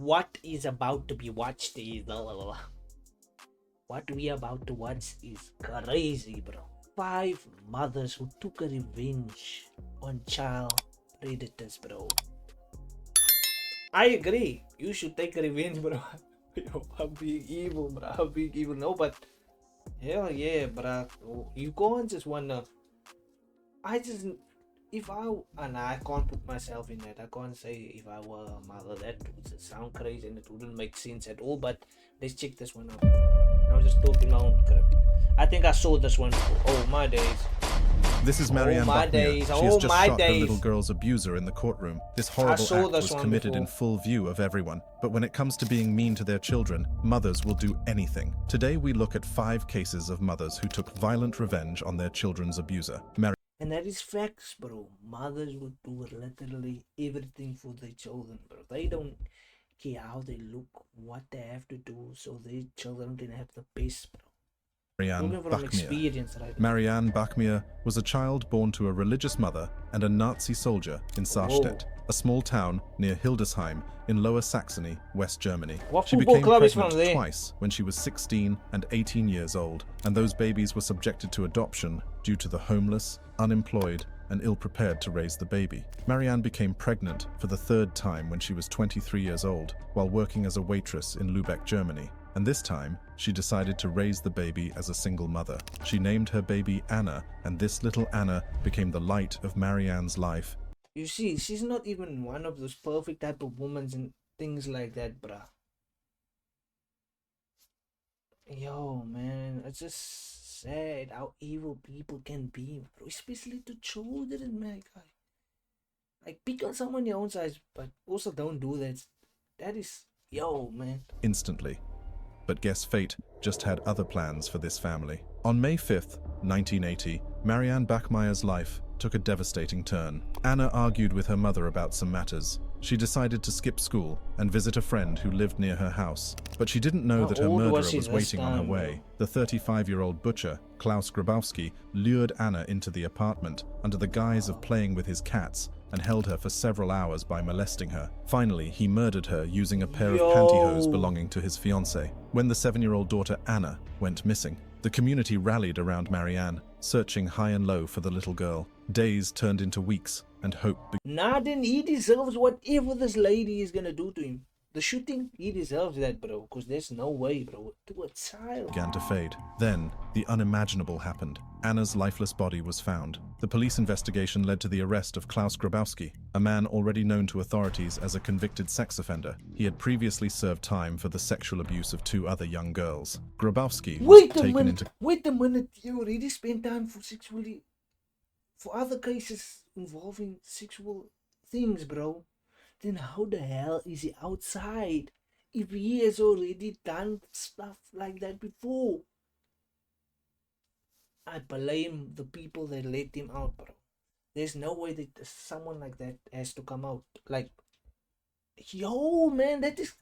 what is about to be watched is what we about to watch is crazy, bro. 5 mothers who took a revenge on child predators, bro. I agree. You should take a revenge, bro. Yo, I'm being evil, bro. I'm being evil. No, but hell yeah, bro. You can't just wanna. I just if I can't put myself in that. I can't say if I were a mother that would sound crazy and it wouldn't make sense at all. But let's check this one out. I was just talking my own crap. I think I saw this one before. Oh my days. This is Marianne Bachmeier. She has just shot her little girl's abuser in the courtroom. This horrible act was committed in full view of everyone. But when it comes to being mean to their children, mothers will do anything. Today we look at 5 cases of mothers who took violent revenge on their children's abuser. And that is facts, bro. Mothers would do literally everything for their children, bro. They don't care how they look, what they have to do, so their children can have the best, bro. Marianne Bachmeier. Marianne Bachmeier was a child born to a religious mother and a Nazi soldier in Sarstedt, a small town near Hildesheim in Lower Saxony, West Germany. She became pregnant twice when she was 16 and 18 years old, and those babies were subjected to adoption due to the homeless, unemployed, and ill-prepared to raise the baby. Marianne became pregnant for the 3rd time when she was 23 years old while working as a waitress in Lübeck, Germany. And this time, she decided to raise the baby as a single mother. She named her baby Anna, and this little Anna became the light of Marianne's life. You see, she's not even one of those perfect type of women and things like that, bruh. Yo, man, it's just sad how evil people can be, bro. Especially to children, man. Like, pick on someone your own size, but also don't do that. That is, yo, man. Instantly. But guess fate just had other plans for this family. On May 5th, 1980, Marianne Bachmeier's life took a devastating turn. Anna argued with her mother about some matters. She decided to skip school and visit a friend who lived near her house. But she didn't know that her murderer was waiting on her way. The 35-year-old butcher, Klaus Grabowski, lured Anna into the apartment under the guise of playing with his cats and held her for several hours by molesting her. Finally, he murdered her using a pair of pantyhose belonging to his fiancée. When the 7-year-old daughter Anna went missing, the community rallied around Marianne, searching high and low for the little girl. Days turned into weeks, and hope Nah, then he deserves whatever this lady is gonna do to him. The shooting, he deserves that, bro, because there's no way, bro, to a child. Began to fade. Then, the unimaginable happened. Anna's lifeless body was found. The police investigation led to the arrest of Klaus Grabowski, a man already known to authorities as a convicted sex offender. He had previously served time for the sexual abuse of 2 other young girls. Grabowski was taken into... Wait a minute, you already spent time for other cases involving sexual things, bro. Then how the hell is he outside if he has already done stuff like that before? I blame the people that let him out, bro. There's no way that someone like that has to come out. Like, yo, man, that is...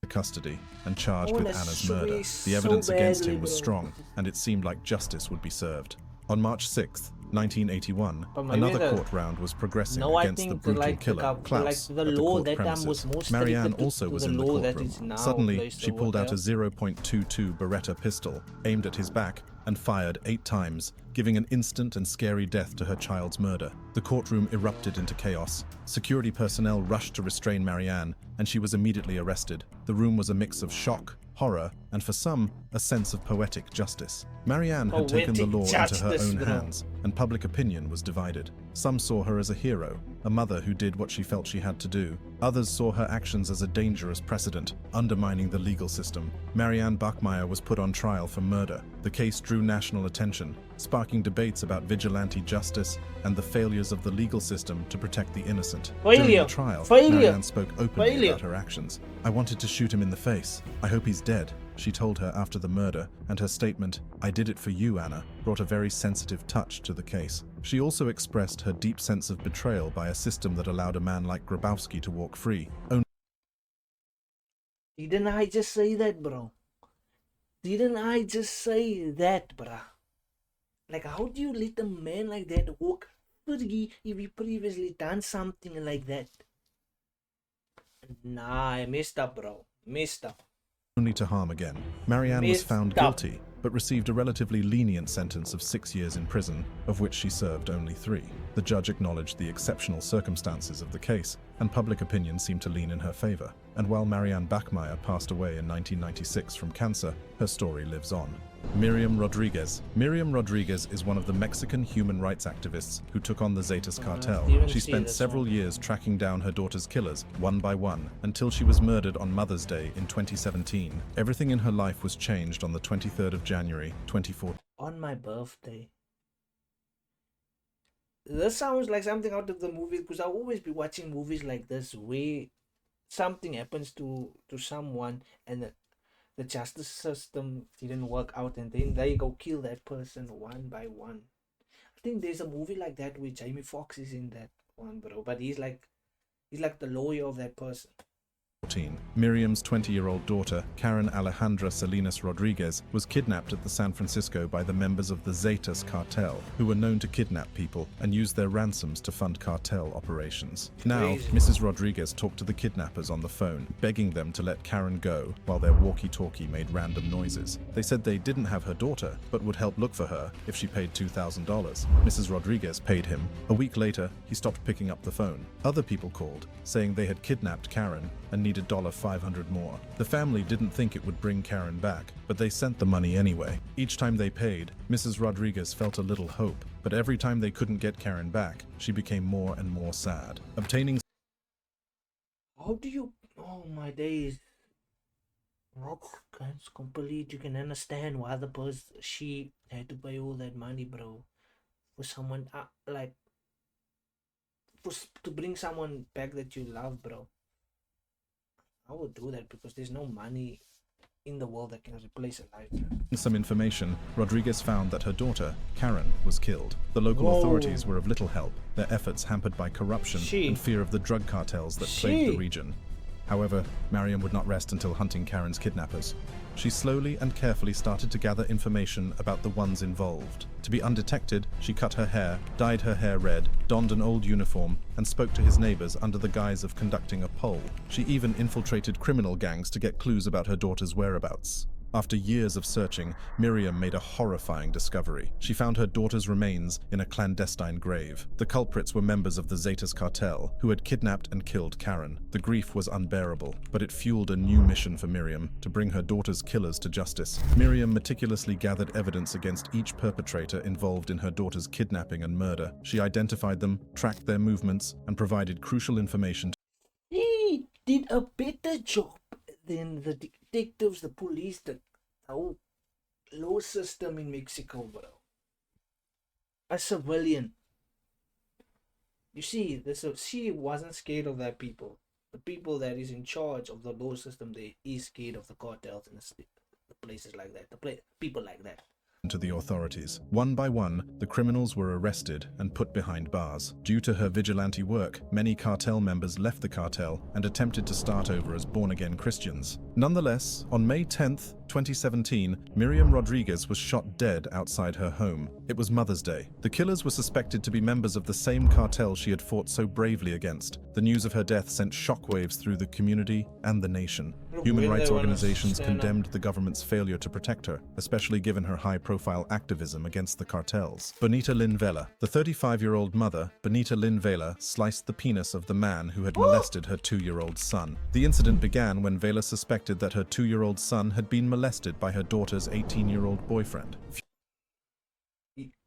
custody and charged with Anna's murder. The evidence against him was strong, and it seemed like justice would be served. On March 6th, 1981, another court round was progressing against the brutal killer, Klaus, at the court premises. Marianne also was in the courtroom. Suddenly, she pulled out a .22 Beretta pistol, aimed at his back, and fired 8 times, giving an instant and scary death to her child's murder. The courtroom erupted into chaos. Security personnel rushed to restrain Marianne, and she was immediately arrested. The room was a mix of shock, horror, and for some, a sense of poetic justice. Marianne had taken the law into her own hands, and public opinion was divided. Some saw her as a hero, a mother who did what she felt she had to do. Others saw her actions as a dangerous precedent, undermining the legal system. Marianne Bachmeier was put on trial for murder. The case drew national attention, sparking debates about vigilante justice and the failures of the legal system to protect the innocent. During the trial, Marianne spoke openly about her actions. "I wanted to shoot him in the face. I hope he's dead," she told her after the murder, and her statement, "I did it for you, Anna," brought a very sensitive touch to the case. She also expressed her deep sense of betrayal by a system that allowed a man like Grabowski to walk free. Didn't I just say that, bro? Didn't I just say that, bruh? Like, how do you let a man like that walk free if he previously done something like that? Nah, I messed up, bro. Messed up. Only to harm again. Marianne was found guilty, but received a relatively lenient sentence of 6 years in prison, of which she served only 3. The judge acknowledged the exceptional circumstances of the case, and public opinion seemed to lean in her favor. And while Marianne Bachmeier passed away in 1996 from cancer, her story lives on. Miriam Rodriguez. Miriam Rodriguez is one of the Mexican human rights activists who took on the Zetas cartel. She spent several years tracking down her daughter's killers, one by one, until she was murdered on Mother's Day in 2017. Everything in her life was changed on the 23rd of January, 2014. On my birthday. This sounds like something out of the movie, because I'll always be watching movies like this where something happens to someone and the justice system didn't work out, and then they go kill that person one by one. I think there's a movie like that where Jamie Foxx is in that one, bro. But he's like the lawyer of that person. Miriam's 20-year-old daughter, Karen Alejandra Salinas Rodriguez, was kidnapped at the San Francisco by the members of the Zetas cartel, who were known to kidnap people and use their ransoms to fund cartel operations. Now, Mrs. Rodriguez talked to the kidnappers on the phone, begging them to let Karen go while their walkie-talkie made random noises. They said they didn't have her daughter, but would help look for her if she paid $2,000. Mrs. Rodriguez paid him. A week later, he stopped picking up the phone. Other people called, saying they had kidnapped Karen and needed $500 more. The family didn't think it would bring Karen back, but they sent the money anyway. Each time they paid, Mrs. Rodriguez felt a little hope, but every time they couldn't get Karen back, she became more and more sad. Obtaining... How do you... Oh my days. That's complete. You can understand why the person, she had to pay all that money, bro. For someone, to bring someone back that you love, bro. I would do that because there's no money in the world that can replace a life. Some information, Rodriguez found that her daughter, Karen, was killed. The local authorities were of little help, their efforts hampered by corruption and fear of the drug cartels that plagued the region. However, Mariam would not rest until hunting Karen's kidnappers. She slowly and carefully started to gather information about the ones involved. To be undetected, she cut her hair, dyed her hair red, donned an old uniform, and spoke to his neighbors under the guise of conducting a poll. She even infiltrated criminal gangs to get clues about her daughter's whereabouts. After years of searching, Miriam made a horrifying discovery. She found her daughter's remains in a clandestine grave. The culprits were members of the Zetas cartel, who had kidnapped and killed Karen. The grief was unbearable, but it fueled a new mission for Miriam, to bring her daughter's killers to justice. Miriam meticulously gathered evidence against each perpetrator involved in her daughter's kidnapping and murder. She identified them, tracked their movements, and provided crucial information. He did a better job than the detectives, the police, the whole law system in Mexico, bro. A civilian. You see, she wasn't scared of that people. The people that is in charge of the law system, they is scared of the cartels and the places like that, people like that. To the authorities. One by one, the criminals were arrested and put behind bars. Due to her vigilante work, many cartel members left the cartel and attempted to start over as born-again Christians. Nonetheless, on May 10th, 2017, Miriam Rodriguez was shot dead outside her home. It was Mother's Day. The killers were suspected to be members of the same cartel she had fought so bravely against. The news of her death sent shockwaves through the community and the nation. Human rights organizations condemned the government's failure to protect her, especially given her high-profile activism against the cartels. Bonita Valinella. The 35-year-old mother, Bonita Valinella, sliced the penis of the man who had molested her 2-year-old son. The incident began when Vela suspected that her 2-year-old son had been molested by her daughter's 18-year-old boyfriend.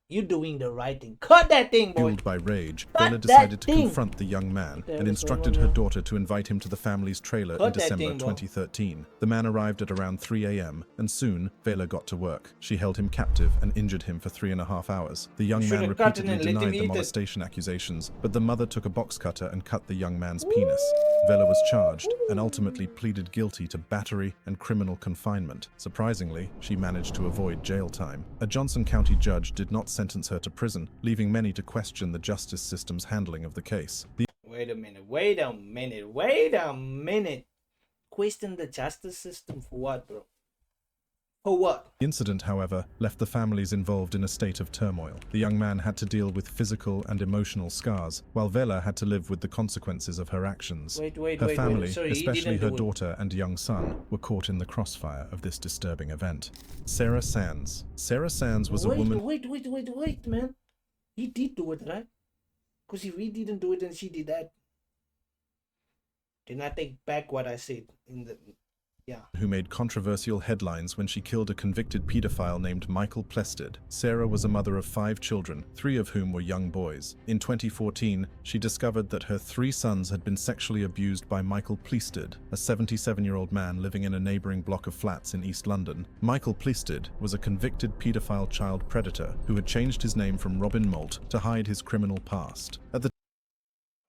You're doing the right thing. Cut that thing, boy. Fueled by rage, Vela decided to confront the young man and instructed her daughter to invite him to the family's trailer in December 2013. The man arrived at around 3 a.m. and soon Vela got to work. She held him captive and injured him for 3.5 hours. The young man repeatedly denied the molestation accusations, but the mother took a box cutter and cut the young man's penis. Vela was charged and ultimately pleaded guilty to battery and criminal confinement. Surprisingly, she managed to avoid jail time. A Johnson County judge did not sentence her to prison, leaving many to question the justice system's handling of the case. Wait a minute. Question the justice system for what, bro? For what? The incident, however, left the families involved in a state of turmoil. The young man had to deal with physical and emotional scars, while Vela had to live with the consequences of her actions. Her family, especially her daughter and young son, were caught in the crossfire of this disturbing event. Sarah Sands. Sarah Sands was a woman... Wait, man. He did do it, right? Because if he didn't do it and she did that, then I take back what I said in the... Yeah. Who made controversial headlines when she killed a convicted pedophile named Michael Plested. Sarah was a mother of 5 children, 3 of whom were young boys. In 2014, she discovered that her 3 sons had been sexually abused by Michael Plested, a 77-year-old man living in a neighbouring block of flats in East London. Michael Plested was a convicted paedophile child predator who had changed his name from Robin Malt to hide his criminal past.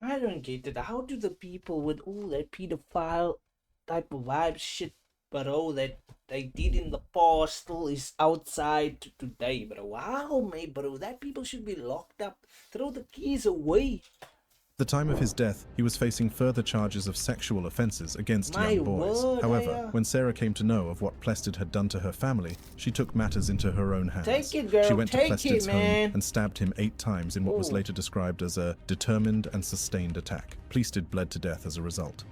I don't get it. How do the people with all that pedophile type of vibe shit, bro, that they did in the past still is outside today, bro? How, mate, bro? That people should be locked up. Throw the keys away. At the time of his death, he was facing further charges of sexual offences against young boys. However, when Sarah came to know of what Plested had done to her family, she took matters into her own hands. Take it, girl. She went to Take Plested's it, home man. and stabbed him 8 times in what was later described as a determined and sustained attack. Plested bled to death as a result.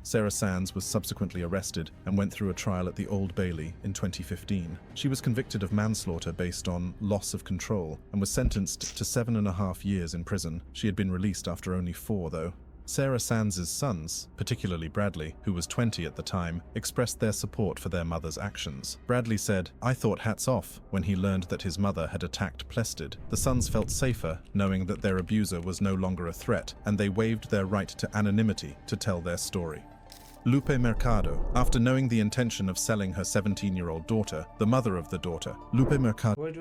Sarah Sands was subsequently arrested and went through a trial at the Old Bailey in 2015. She was convicted of manslaughter based on loss of control and was sentenced to 7.5 years in prison. She had been released after only 4, though. Sarah Sands' sons, particularly Bradley, who was 20 at the time, expressed their support for their mother's actions. Bradley said, "I thought hats off when he learned that his mother had attacked Plested. The sons felt safer knowing that their abuser was no longer a threat, and they waived their right to anonymity to tell their story." Lupe Marcado. After knowing the intention of selling her 17-year-old daughter, the mother of the daughter, Lupe Marcado... Wait.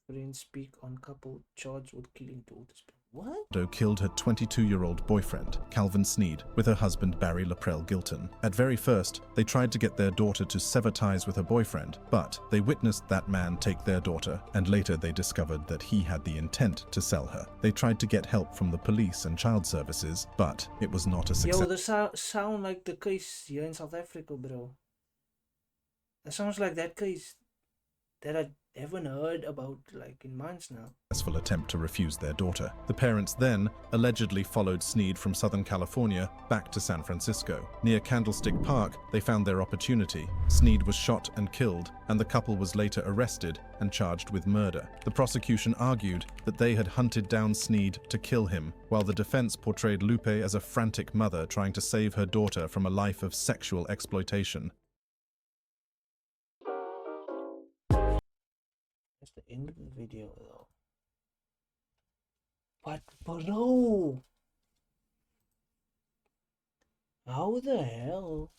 Friends speak on couple charged with killing daughters. What? Killed her 22-year-old boyfriend, Calvin Sneed, with her husband Barry Laprelle Gilton. At very first, they tried to get their daughter to sever ties with her boyfriend, but they witnessed that man take their daughter, and later they discovered that he had the intent to sell her. They tried to get help from the police and child services, but it was not a success. Yo, this sound like the case here in South Africa, bro. That sounds like that case that I haven't heard about like in months now. Successful attempt to refuse their daughter. The parents then allegedly followed Sneed from Southern California back to San Francisco. Near Candlestick Park, they found their opportunity. Sneed was shot and killed, and the couple was later arrested and charged with murder. The prosecution argued that they had hunted down Sneed to kill him, while the defense portrayed Lupe as a frantic mother trying to save her daughter from a life of sexual exploitation. That's the end of the video though. But bro, how the hell?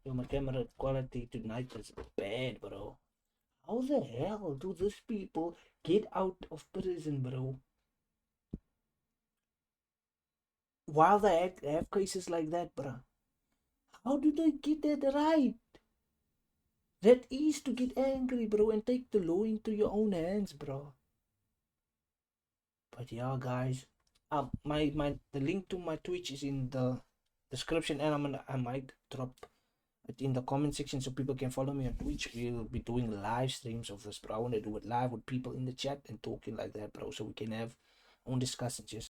Yo, my camera quality tonight is bad, bro. How the hell do these people get out of prison, bro? While they have cases like that, bro. How do they get that right? That is to get angry, bro, and take the law into your own hands, bro. But yeah, guys, the link to my Twitch is in the description, and I might drop it in the comment section so people can follow me on Twitch. We'll be doing live streams of this, bro. I want to do it live with people in the chat and talking like that, bro, so we can have own discussions. Yes.